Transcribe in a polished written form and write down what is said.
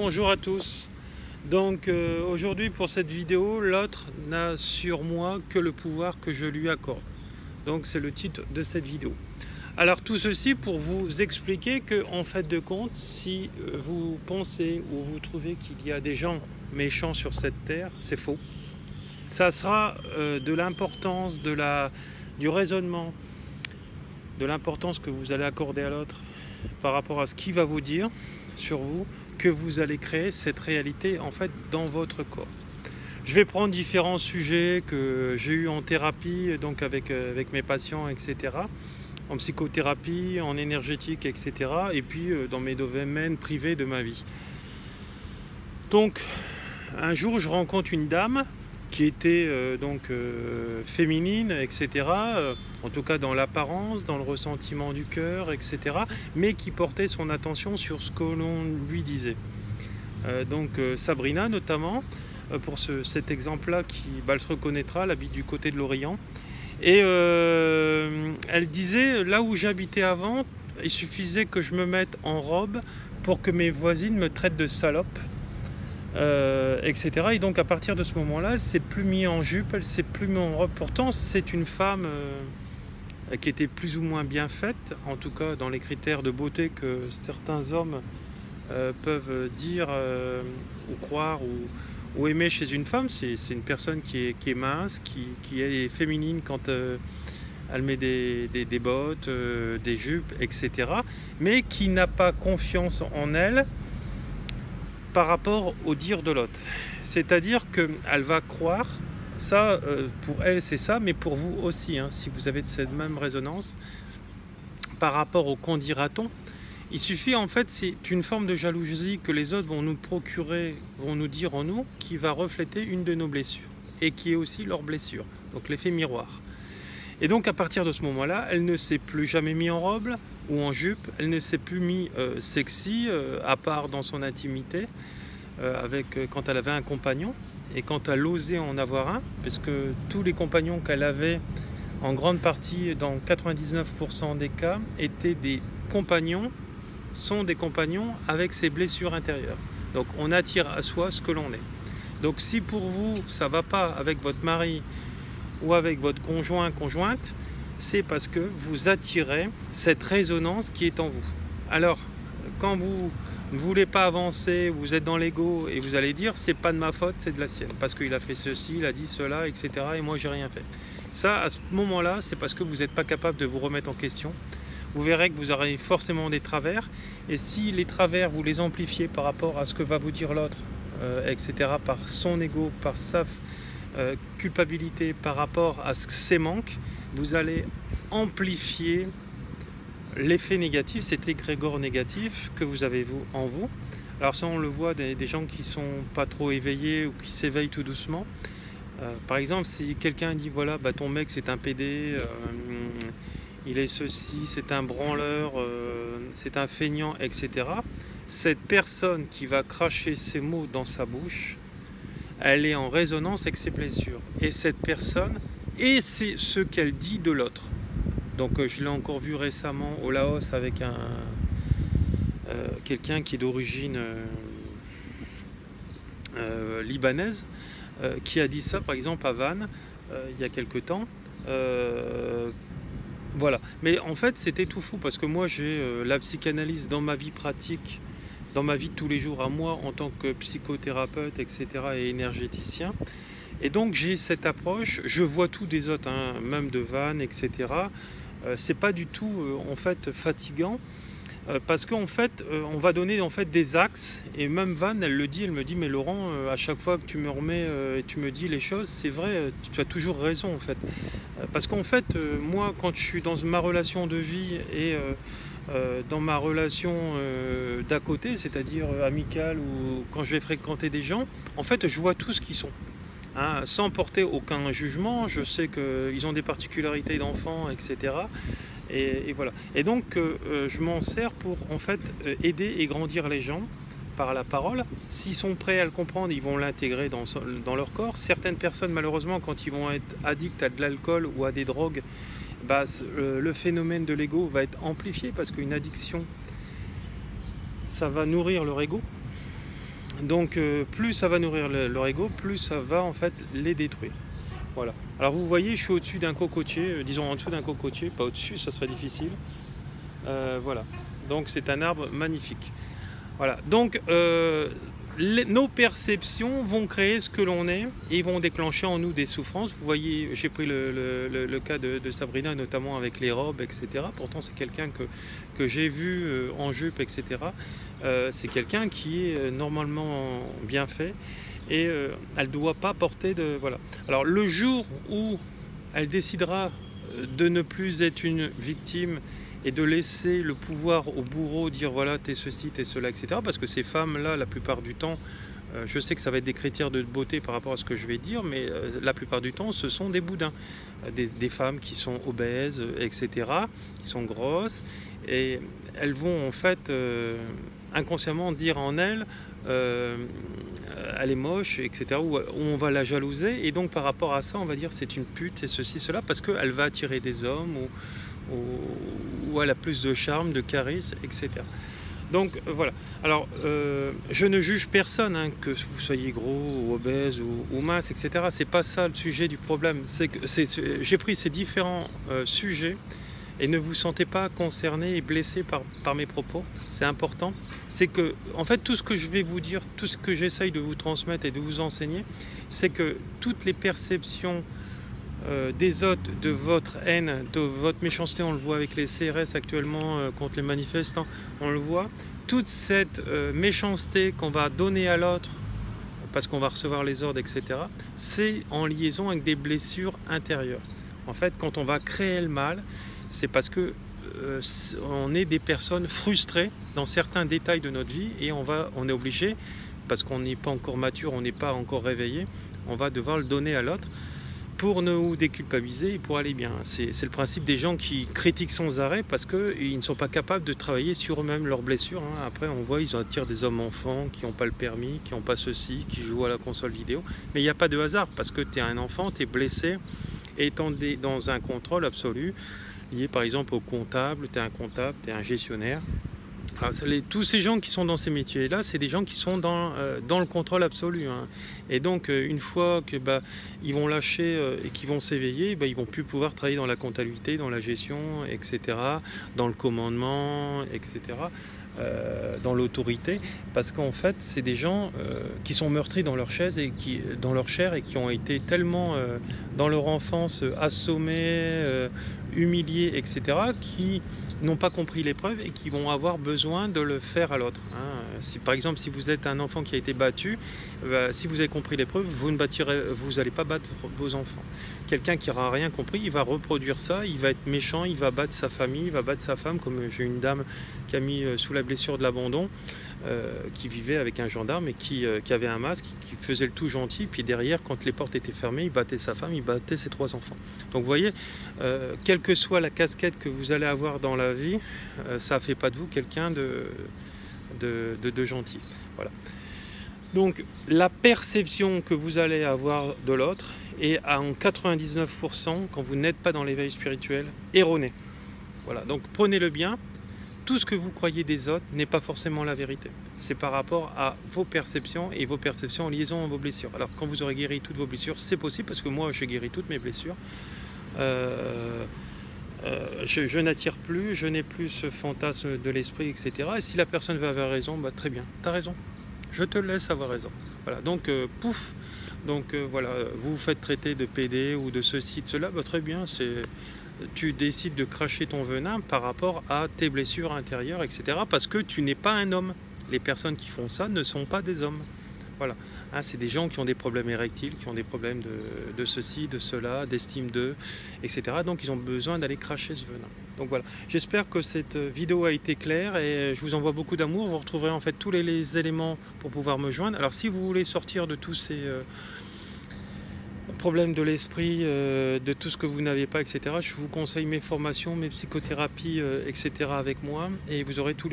Bonjour à tous. Donc aujourd'hui pour cette vidéo, l'autre n'a sur moi que le pouvoir que je lui accorde. Donc c'est le titre de cette vidéo. Alors tout ceci pour vous expliquer que en fait de compte, si vous pensez ou vous trouvez qu'il y a des gens méchants sur cette terre, c'est faux. Ça sera de l'importance, du raisonnement, de l'importance que vous allez accorder à l'autre par rapport à ce qu'il va vous dire sur vous, que vous allez créer cette réalité en fait dans votre corps. Je vais prendre différents sujets que j'ai eu en thérapie, donc avec mes patients, etc. En psychothérapie, en énergétique, etc. Et puis dans mes domaines privés de ma vie. Donc un jour je rencontre une dame qui était féminine, etc. En tout cas dans l'apparence, dans le ressentiment du cœur, etc. Mais qui portait son attention sur ce que l'on lui disait. Sabrina notamment, pour cet exemple-là, elle se reconnaîtra, elle habite du côté de l'Orient. Et elle disait, là où j'habitais avant, il suffisait que je me mette en robe pour que mes voisines me traitent de salope. Etc. Et donc à partir de ce moment-là, elle s'est plus mise en jupe, elle s'est plus mise en robe. Pourtant, c'est une femme qui était plus ou moins bien faite, en tout cas dans les critères de beauté que certains hommes peuvent dire ou croire ou aimer chez une femme. C'est une personne qui est mince, qui est féminine quand elle met des bottes, des jupes, etc. Mais qui n'a pas confiance en elle par rapport au dire de l'autre. C'est-à-dire qu'elle va croire, ça pour elle c'est ça, mais pour vous aussi, hein, si vous avez cette même résonance, par rapport au qu'en dira-t-on, il suffit en fait, c'est une forme de jalousie que les autres vont nous procurer, vont nous dire en nous, qui va refléter une de nos blessures, et qui est aussi leur blessure, donc l'effet miroir. Et donc à partir de ce moment-là, elle ne s'est plus jamais mise en robe ou en jupe, elle ne s'est plus mise sexy, à part dans son intimité, quand elle avait un compagnon, et quand elle osait en avoir un, parce que tous les compagnons qu'elle avait, en grande partie, dans 99% des cas, sont des compagnons avec ses blessures intérieures. Donc on attire à soi ce que l'on est. Donc si pour vous, ça ne va pas avec votre mari, ou avec votre conjointe, c'est parce que vous attirez cette résonance qui est en vous. Alors, quand vous ne voulez pas avancer, vous êtes dans l'ego et vous allez dire c'est pas de ma faute, c'est de la sienne, parce qu'il a fait ceci, il a dit cela, etc. et moi j'ai rien fait. Ça, à ce moment-là, c'est parce que vous n'êtes pas capable de vous remettre en question. Vous verrez que vous aurez forcément des travers, et si les travers vous les amplifiez par rapport à ce que va vous dire l'autre, etc., par son ego, par sa culpabilité, par rapport à ses manques, vous allez amplifier l'effet négatif, cet égrégore négatif que vous avez en vous. Alors ça on le voit des gens qui sont pas trop éveillés ou qui s'éveillent tout doucement. Par exemple, si quelqu'un dit voilà, ton mec c'est un PD, il est ceci, c'est un branleur, c'est un feignant, etc. Cette personne qui va cracher ces mots dans sa bouche, elle est en résonance avec ses blessures. Et cette personne, et c'est ce qu'elle dit de l'autre. Donc je l'ai encore vu récemment au Laos avec quelqu'un qui est d'origine libanaise, qui a dit ça par exemple à Vannes il y a quelque temps. Voilà. Mais en fait c'était tout fou parce que moi j'ai la psychanalyse dans ma vie pratique, dans ma vie de tous les jours à moi en tant que psychothérapeute, etc. et énergéticien. Et donc j'ai cette approche, je vois tout des autres, hein, même de Vannes, etc. C'est pas du tout en fait fatigant parce qu'en fait on va donner en fait des axes, et même Vannes elle le dit, elle me dit mais Laurent, à chaque fois que tu me remets et tu me dis les choses, c'est vrai, tu as toujours raison en fait. Parce qu'en fait moi quand je suis dans ma relation de vie et dans ma relation d'à côté, c'est-à-dire amicale, ou quand je vais fréquenter des gens, en fait je vois tout ce qu'ils sont. Hein, sans porter aucun jugement, je sais qu'ils ont des particularités d'enfants, etc. Et voilà. Et donc je m'en sers pour en fait aider et grandir les gens par la parole. S'ils sont prêts à le comprendre, ils vont l'intégrer dans leur corps. Certaines personnes, malheureusement, quand ils vont être addicts à de l'alcool ou à des drogues, le phénomène de l'ego va être amplifié parce qu'une addiction, ça va nourrir leur ego. Donc plus ça va nourrir leur ego, plus ça va en fait les détruire. Voilà. Alors vous voyez, je suis au-dessus d'un cocotier, disons en dessous d'un cocotier, pas au-dessus, ça serait difficile. Voilà. Donc c'est un arbre magnifique. Voilà. Donc nos perceptions vont créer ce que l'on est et vont déclencher en nous des souffrances. Vous voyez, j'ai pris le cas de Sabrina, notamment avec les robes, etc. Pourtant, c'est quelqu'un que j'ai vu en jupe, etc. C'est quelqu'un qui est normalement bien fait et elle ne doit pas porter de... Voilà. Alors, le jour où elle décidera de ne plus être une victime et de laisser le pouvoir au bourreau, dire voilà, t'es ceci, t'es cela, etc. Parce que ces femmes-là, la plupart du temps, je sais que ça va être des critères de beauté par rapport à ce que je vais dire, mais la plupart du temps, ce sont des boudins. Des femmes qui sont obèses, etc., qui sont grosses, et elles vont en fait inconsciemment dire en elles elle est moche, etc., ou on va la jalouser, et donc par rapport à ça, on va dire c'est une pute, et ceci, cela, parce qu'elle va attirer des hommes, ou elle a plus de charme, de charisme, etc. Donc voilà. Alors je ne juge personne, hein, que vous soyez gros ou obèse ou mince, etc. C'est pas ça le sujet du problème. C'est que j'ai pris ces différents sujets et ne vous sentez pas concerné et blessé par mes propos. C'est important. C'est que en fait tout ce que je vais vous dire, tout ce que j'essaye de vous transmettre et de vous enseigner, c'est que toutes les perceptions des autres, de votre haine, de votre méchanceté, on le voit avec les CRS actuellement contre les manifestants, on le voit, toute cette méchanceté qu'on va donner à l'autre parce qu'on va recevoir les ordres, etc., c'est en liaison avec des blessures intérieures. En fait, quand on va créer le mal, c'est parce que on est des personnes frustrées dans certains détails de notre vie et on est obligé, parce qu'on n'est pas encore mature, on n'est pas encore réveillé, on va devoir le donner à l'autre pour nous déculpabiliser et pour aller bien. C'est le principe des gens qui critiquent sans arrêt parce qu'ils ne sont pas capables de travailler sur eux-mêmes leurs blessures. Hein. Après, on voit, ils attirent des hommes-enfants qui n'ont pas le permis, qui n'ont pas ceci, qui jouent à la console vidéo. Mais il n'y a pas de hasard parce que tu es un enfant, tu es blessé et tu es dans un contrôle absolu, lié par exemple au comptable, tu es un comptable, tu es un gestionnaire. Alors, tous ces gens qui sont dans ces métiers-là, c'est des gens qui sont dans le contrôle absolu. Hein. Et donc, une fois que ils vont lâcher et qu'ils vont s'éveiller, ils vont plus pouvoir travailler dans la comptabilité, dans la gestion, etc., dans le commandement, etc., dans l'autorité, parce qu'en fait, c'est des gens qui sont meurtris dans leur chaise et dans leur chair et qui ont été tellement dans leur enfance assommés, humiliés, etc., qui n'ont pas compris l'épreuve et qui vont avoir besoin de le faire à l'autre. Hein. Par exemple, si vous êtes un enfant qui a été battu, si vous avez compris l'épreuve, vous n'allez pas battre vos enfants. Quelqu'un qui n'aura rien compris, il va reproduire ça, il va être méchant, il va battre sa famille, il va battre sa femme, comme j'ai une dame qui a mis sous la blessure de l'abandon, qui vivait avec un gendarme et qui avait un masque, qui faisait le tout gentil, puis derrière, quand les portes étaient fermées, il battait sa femme, il battait ses 3 enfants. Donc vous voyez, quelle que soit la casquette que vous allez avoir dans la vie, ça ne fait pas de vous quelqu'un de gentil. Voilà. Donc la perception que vous allez avoir de l'autre est en 99%, quand vous n'êtes pas dans l'éveil spirituel, erronée. Voilà. Donc prenez-le bien. Tout ce que vous croyez des autres n'est pas forcément la vérité. C'est par rapport à vos perceptions et vos perceptions en liaison à vos blessures. Alors quand vous aurez guéri toutes vos blessures, c'est possible parce que moi j'ai guéri toutes mes blessures. Je n'attire plus, je n'ai plus ce fantasme de l'esprit, etc. Et si la personne veut avoir raison, très bien, tu as raison. Je te laisse avoir raison. Voilà, donc pouf. Donc voilà, vous vous faites traiter de PD ou de ceci, de cela, très bien, tu décides de cracher ton venin par rapport à tes blessures intérieures, etc. Parce que tu n'es pas un homme. Les personnes qui font ça ne sont pas des hommes. Voilà. Hein, c'est des gens qui ont des problèmes érectiles, qui ont des problèmes de ceci, de cela, d'estime d'eux, etc. Donc ils ont besoin d'aller cracher ce venin. Donc voilà. J'espère que cette vidéo a été claire et je vous envoie beaucoup d'amour. Vous retrouverez en fait tous les éléments pour pouvoir me joindre. Alors si vous voulez sortir de tous ces... problème de l'esprit, de tout ce que vous n'avez pas, etc. Je vous conseille mes formations, mes psychothérapies, etc. avec moi et vous aurez tous les